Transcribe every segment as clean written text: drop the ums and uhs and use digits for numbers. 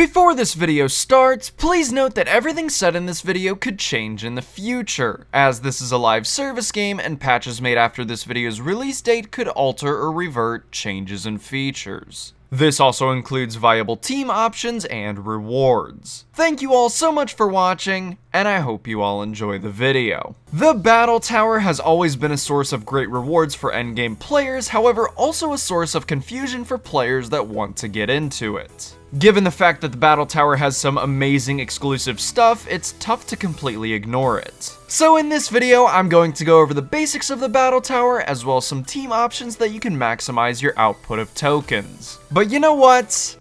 Before this video starts, please note that everything said in this video could change in the future, as this is a live service game and patches made after this video's release date could alter or revert changes in features. This also includes viable team options and rewards. Thank you all so much for watching, and I hope you all enjoy the video. The Battle Tower has always been a source of great rewards for endgame players, however also a source of confusion for players that want to get into it. Given the fact that the Battle Tower has some amazing exclusive stuff, it's tough to completely ignore it. So in this video, I'm going to go over the basics of the Battle Tower, as well as some team options that you can maximize your output of tokens. But you know what?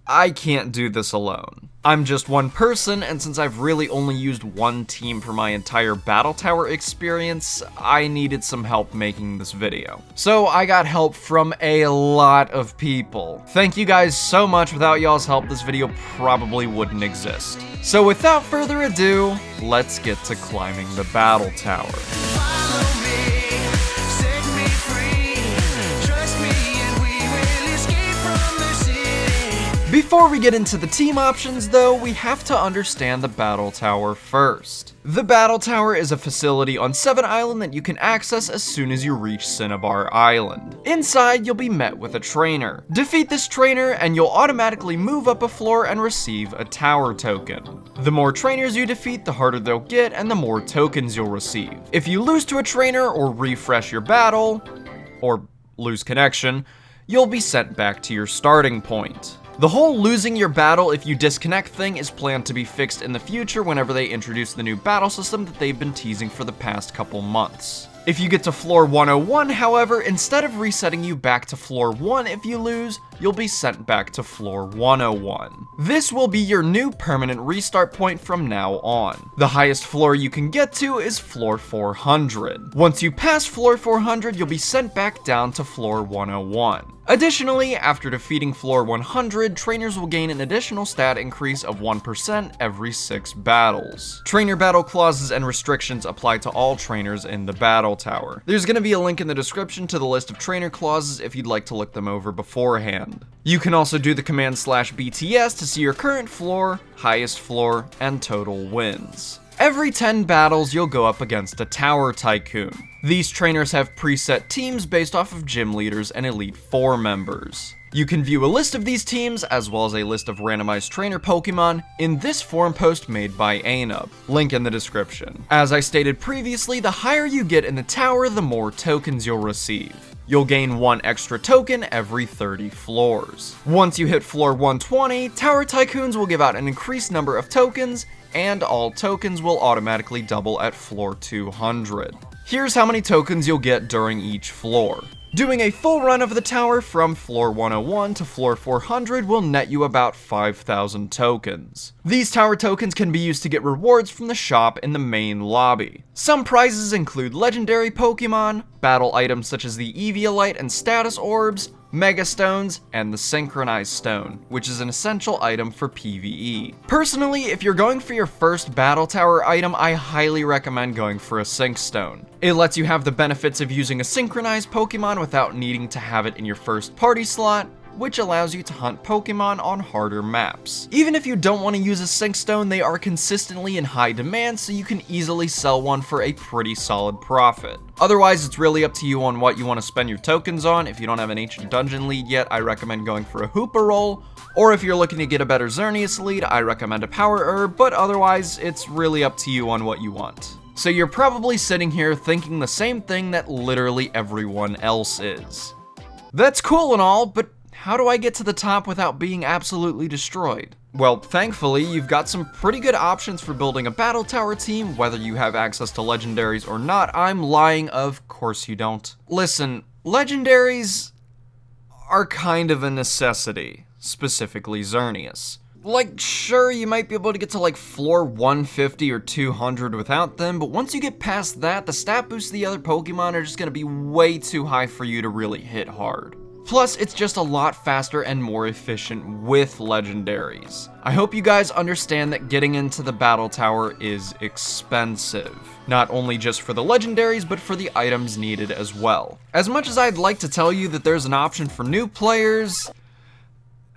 I can't do this alone. I'm just one person, and since I've really only used one team for my entire Battle Tower experience, I needed some help making this video. So I got help from a lot of people. Thank you guys so much. Without y'all's help, this video probably wouldn't exist. So without further ado, let's get to climbing the Battle Tower. Before we get into the team options though, we have to understand the Battle Tower first. The Battle Tower is a facility on 7 Island that you can access as soon as you reach Cinnabar Island. Inside, you'll be met with a trainer. Defeat this trainer and you'll automatically move up a floor and receive a tower token. The more trainers you defeat, the harder they'll get and the more tokens you'll receive. If you lose to a trainer or refresh your battle, or lose connection, you'll be sent back to your starting point. The whole losing your battle if you disconnect thing is planned to be fixed in the future whenever they introduce the new battle system that they've been teasing for the past couple months. If you get to floor 101, however, instead of resetting you back to floor 1 if you lose, you'll be sent back to floor 101. This will be your new permanent restart point from now on. The highest floor you can get to is floor 400. Once you pass floor 400, you'll be sent back down to floor 101. Additionally, after defeating floor 100, trainers will gain an additional stat increase of 1% every 6 battles. Trainer battle clauses and restrictions apply to all trainers in the Battle Tower. There's going to be a link in the description to the list of trainer clauses if you'd like to look them over beforehand. You can also do the command /BTS to see your current floor, highest floor, and total wins. Every 10 battles, you'll go up against a Tower Tycoon. These trainers have preset teams based off of gym leaders and Elite Four members. You can view a list of these teams, as well as a list of randomized trainer Pokemon, in this forum post made by Anub. Link in the description. As I stated previously, the higher you get in the tower, the more tokens you'll receive. You'll gain 1 extra token every 30 floors. Once you hit floor 120, Tower Tycoons will give out an increased number of tokens, and all tokens will automatically double at floor 200. Here's how many tokens you'll get during each floor. Doing a full run of the tower from floor 101 to floor 400 will net you about 5,000 tokens. These tower tokens can be used to get rewards from the shop in the main lobby. Some prizes include legendary Pokemon, battle items such as the Eviolite and status orbs, Mega Stones, and the Synchronized Stone, which is an essential item for PvE. Personally, if you're going for your first Battle Tower item, I highly recommend going for a Sync Stone. It lets you have the benefits of using a synchronized Pokemon without needing to have it in your first party slot, which allows you to hunt Pokemon on harder maps. Even if you don't want to use a Sync Stone, they are consistently in high demand, so you can easily sell one for a pretty solid profit. Otherwise, it's really up to you on what you want to spend your tokens on. If you don't have an Ancient Dungeon lead yet, I recommend going for a Hoopa Roll, or if you're looking to get a better Xerneas lead, I recommend a Power Herb, but otherwise, it's really up to you on what you want. So you're probably sitting here thinking the same thing that literally everyone else is. That's cool and all, but how do I get to the top without being absolutely destroyed? Well, thankfully, you've got some pretty good options for building a Battle Tower team, whether you have access to legendaries or not. I'm lying, of course you don't. Listen, legendaries are kind of a necessity, specifically Xerneas. Like, sure, you might be able to get to like floor 150 or 200 without them, but once you get past that, the stat boosts of the other Pokemon are just gonna be way too high for you to really hit hard. Plus, it's just a lot faster and more efficient with legendaries. I hope you guys understand that getting into the Battle Tower is expensive. Not only just for the legendaries, but for the items needed as well. As much as I'd like to tell you that there's an option for new players,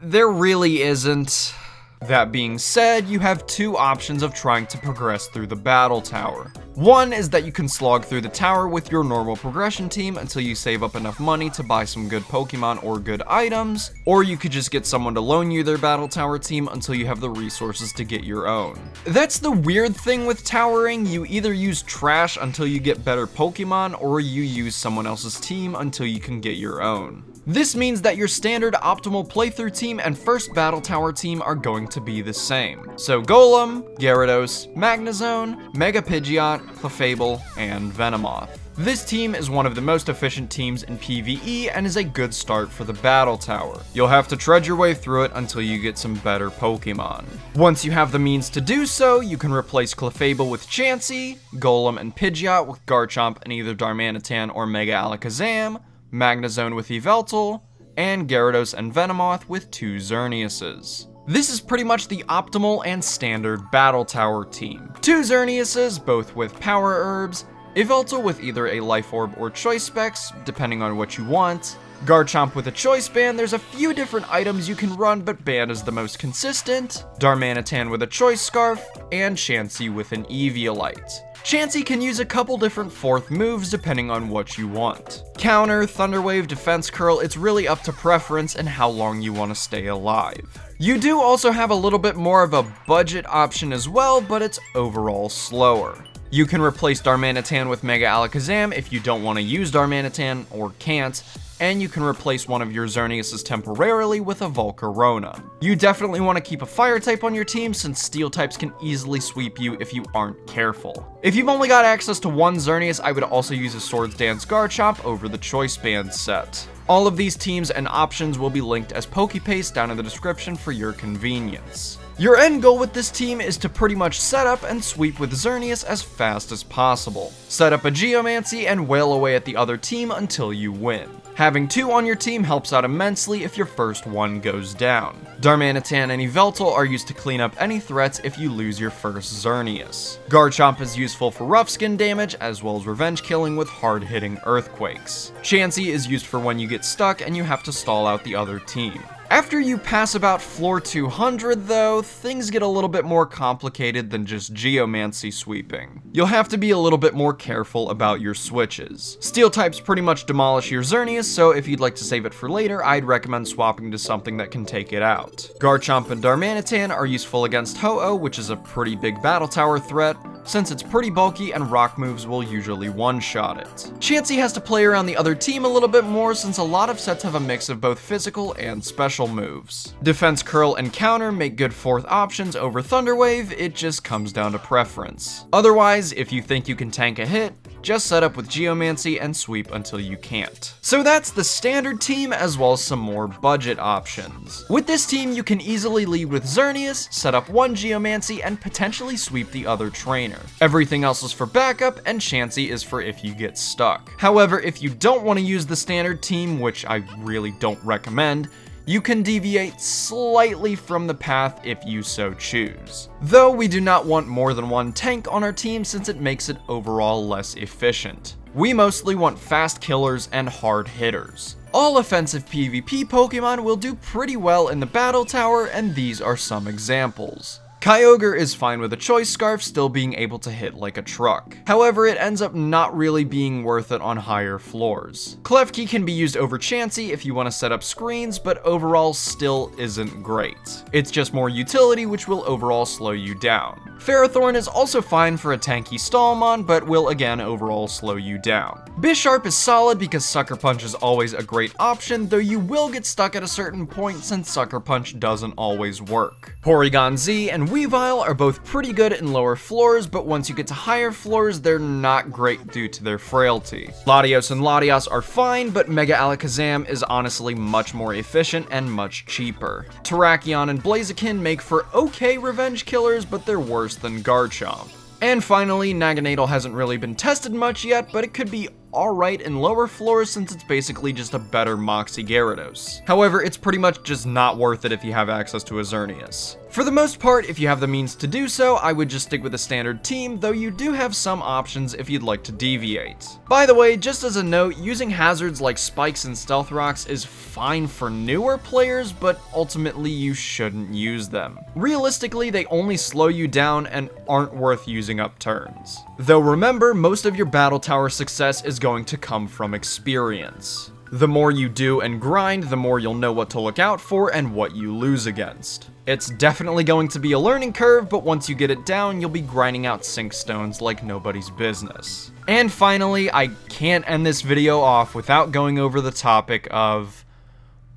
there really isn't. That being said, you have two options of trying to progress through the battle tower. One is that you can slog through the tower with your normal progression team until you save up enough money to buy some good Pokemon or good items, or you could just get someone to loan you their battle tower team until you have the resources to get your own. That's the weird thing with towering, you either use trash until you get better Pokemon, or you use someone else's team until you can get your own. This means that your standard optimal playthrough team and first battle tower team are going to be the same. So Golem, Gyarados, Magnezone, Mega Pidgeot, Clefable, and Venomoth. This team is one of the most efficient teams in PvE and is a good start for the battle tower. You'll have to tread your way through it until you get some better Pokemon. Once you have the means to do so, you can replace Clefable with Chansey, Golem and Pidgeot with Garchomp and either Darmanitan or Mega Alakazam, Magnezone with Yveltal, and Gyarados and Venomoth with 2 Xerneases. This is pretty much the optimal and standard battle tower team. 2 Xerneases, both with power herbs, Yveltal with either a life orb or choice specs, depending on what you want, Garchomp with a choice band. There's a few different items you can run, but band is the most consistent, Darmanitan with a choice scarf, and Chansey with an Eviolite. Chansey can use a couple different 4th moves depending on what you want. Counter, Thunder Wave, Defense Curl, it's really up to preference and how long you want to stay alive. You do also have a little bit more of a budget option as well, but it's overall slower. You can replace Darmanitan with Mega Alakazam if you don't want to use Darmanitan or can't, and you can replace one of your Xerneases temporarily with a Volcarona. You definitely want to keep a fire type on your team since steel types can easily sweep you if you aren't careful. If you've only got access to one Xerneas, I would also use a Swords Dance Garchomp over the Choice Band set. All of these teams and options will be linked as Pokepaste down in the description for your convenience. Your end goal with this team is to pretty much set up and sweep with Xerneas as fast as possible. Set up a Geomancy and wail away at the other team until you win. Having 2 on your team helps out immensely if your first one goes down. Darmanitan and Yveltal are used to clean up any threats if you lose your first Xerneas. Garchomp is useful for rough skin damage as well as revenge killing with hard-hitting earthquakes. Chansey is used for when you get stuck and you have to stall out the other team. After you pass about floor 200 though, things get a little bit more complicated than just Geomancy sweeping. You'll have to be a little bit more careful about your switches. Steel types pretty much demolish your Xerneas, so if you'd like to save it for later, I'd recommend swapping to something that can take it out. Garchomp and Darmanitan are useful against Ho-Oh, which is a pretty big battle tower threat, since it's pretty bulky and rock moves will usually one-shot it. Chansey has to play around the other team a little bit more since a lot of sets have a mix of both physical and special moves. Defense Curl and Counter make good 4th options over Thunder Wave, it just comes down to preference. Otherwise, if you think you can tank a hit, just set up with Geomancy and sweep until you can't. So that's the standard team as well as some more budget options. With this team, you can easily lead with Xerneas, set up 1 Geomancy, and potentially sweep the other trainer. Everything else is for backup, and Chansey is for if you get stuck. However, if you don't want to use the standard team, which I really don't recommend, you can deviate slightly from the path if you so choose. Though we do not want more than 1 tank on our team since it makes it overall less efficient. We mostly want fast killers and hard hitters. All offensive PvP Pokemon will do pretty well in the battle tower, and these are some examples. Kyogre is fine with a choice scarf still being able to hit like a truck. However, it ends up not really being worth it on higher floors. Klefki can be used over Chansey if you want to set up screens, but overall still isn't great. It's just more utility, which will overall slow you down. Ferrothorn is also fine for a tanky Stalmon, but will again overall slow you down. Bisharp is solid because Sucker Punch is always a great option, though you will get stuck at a certain point since Sucker Punch doesn't always work. Porygon Z and Weavile are both pretty good in lower floors, but once you get to higher floors, they're not great due to their frailty. Latios and Latias are fine, but Mega Alakazam is honestly much more efficient and much cheaper. Terrakion and Blaziken make for okay revenge killers, but they're worse than Garchomp. And finally, Naganadel hasn't really been tested much yet, but it could be alright in lower floors since it's basically just a better Moxie Gyarados. However, it's pretty much just not worth it if you have access to a Xerneas. For the most part, if you have the means to do so, I would just stick with a standard team, though you do have some options if you'd like to deviate. By the way, just as a note, using hazards like spikes and stealth rocks is fine for newer players, but ultimately you shouldn't use them. Realistically, they only slow you down and aren't worth using up turns. Though remember, most of your battle tower success is going to come from experience. The more you do and grind, the more you'll know what to look out for and what you lose against. It's definitely going to be a learning curve, but once you get it down, you'll be grinding out sink stones like nobody's business. And finally, I can't end this video off without going over the topic of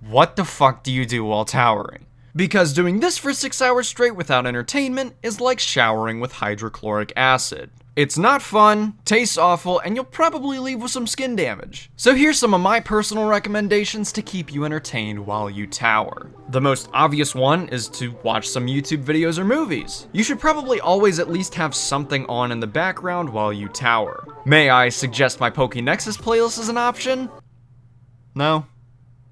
what the fuck do you do while towering? Because doing this for 6 hours straight without entertainment is like showering with hydrochloric acid. It's not fun, tastes awful, and you'll probably leave with some skin damage. So here's some of my personal recommendations to keep you entertained while you tower. The most obvious one is to watch some YouTube videos or movies. You should probably always at least have something on in the background while you tower. May I suggest my PokeNexus playlist as an option? No?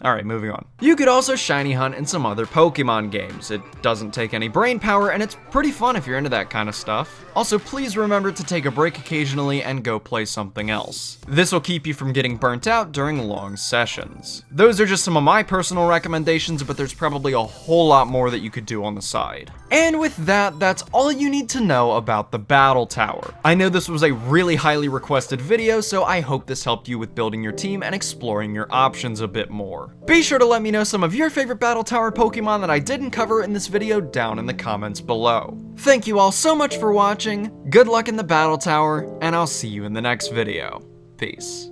Alright, moving on. You could also shiny hunt in some other Pokemon games. It doesn't take any brain power, and it's pretty fun if you're into that kind of stuff. Also, please remember to take a break occasionally and go play something else. This will keep you from getting burnt out during long sessions. Those are just some of my personal recommendations, but there's probably a whole lot more that you could do on the side. And with that, that's all you need to know about the Battle Tower. I know this was a really highly requested video, so I hope this helped you with building your team and exploring your options a bit more. Be sure to let me know some of your favorite Battle Tower Pokemon that I didn't cover in this video down in the comments below. Thank you all so much for watching, good luck in the Battle Tower, and I'll see you in the next video. Peace.